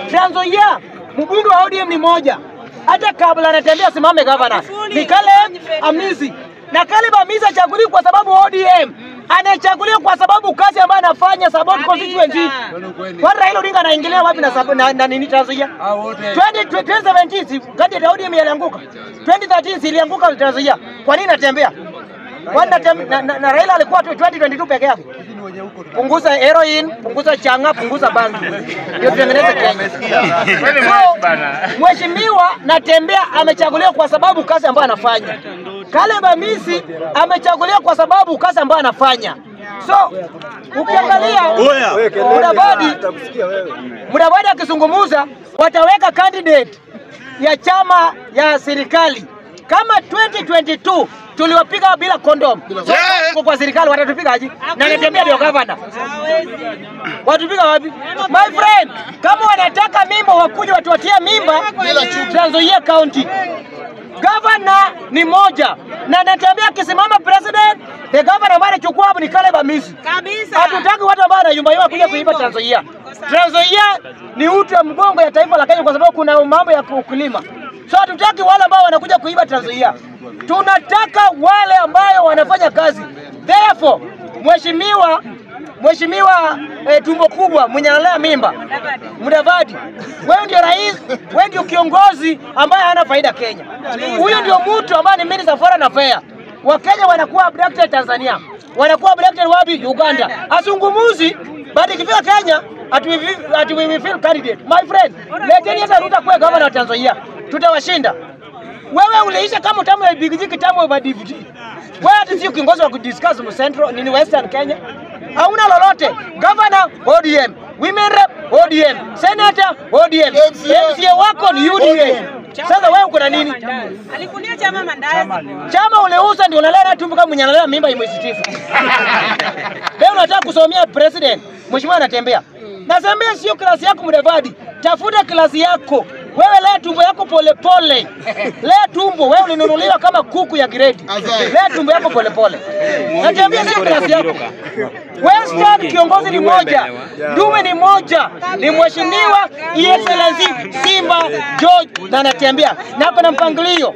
Trans Nzoia mbunge wa ODM ni moja. Hata kabla anatembea simame gavana ni Caleb Amisi. Na Caleb Amisi achaguliwa kwa sababu ODM. Anachaguliwa kwa sababu kazi ambayo anafanya support constituency. Kwa Raila Odinga anaingilia wapi na nini Trans Nzoia? 2017 kadi ya ODM ilianguka. 2013 ilianguka Trans Nzoia. Kwa nini anatembea? Na Raila alikuwa 2022 peke yake. Punguza heroin, punguza changa, punguza bangi. Ndio tutengeneze Kenya. Mheshimiwa Natembeya amechaguliwa kwa sababu kazi ambayo anafanya. Caleb Amisi amechaguliwa kwa sababu kazi ambayo anafanya. So ukiangalia Mudavadi akizungumza wataweka candidate ya chama ya serikali. Kama 2022 tuliwapiga bila condom. Kwa serikali watatupiga aje? Na Natembeya ndio governor. Watupiga wapi? My friend, kama wanataka mimba wakuje watuatie mimba Trans Nzoia County. Governor ni moja. Na Natembeya akisimama president, the governor ambaye anachukua hapo ni Caleb Amisi. Kabisa. Hatutaki watu ambao wanayumba kuja kuiba Trans Nzoia. Trans Nzoia ni uti wa mgongo ya taifa la Kenya kwa sababu kuna mambo ya ukulima. So hatutaki wale ambao wanakuja kuiba Trans Nzoia. Tunataka wale ambao wanafanya kazi. Therefore, Mheshimiwa tumbo kubwa mwenye analea mimba Mudavadi, wewe ndio rais, wewe ndio kiongozi ambaye hana faida Kenya. Huyo ndio mtu ambaye ni Minister of Foreign Affairs. Wakenya wanakuwa abducted Tanzania. Wanakuwa abducted wapi? Uganda. Asungumuzi baada ikifika Kenya ati we feel candidate. My friend, leteni hata Ruto kwa governor wa Trans Nzoia. Tutawashinda. Wewe uliisha kama utamu ya bigiji kitamu ya DVD. Wewe hata sio kiongozi wa kudiscuss mu Central nini Western Kenya. Hauna lolote. Governor ODM, women rep ODM, senator ODM, MCA wako ni UDA. Sasa wewe uko na nini? Alikunia chama mandazi. Chama uleuza ndio unalea tumbo kama mwenye analea mimba imesitifu. Leo unataka kusomea president. Mheshimiwa Natembeya. Nasemea sio klasi yako Mudavadi. Tafuta klasi yako. Wewe lea tumbo yako pole pole. Lea tumbo, wewe ulinunuliwa kama kuku ya grade. Lea tumbo yako pole pole. Natembeya sio klasi yako. Western kiongozi ni moja. Dume ni moja. Ni Mheshimiwa Excellency Simba George na Natembeya. Na hapa na mpangilio.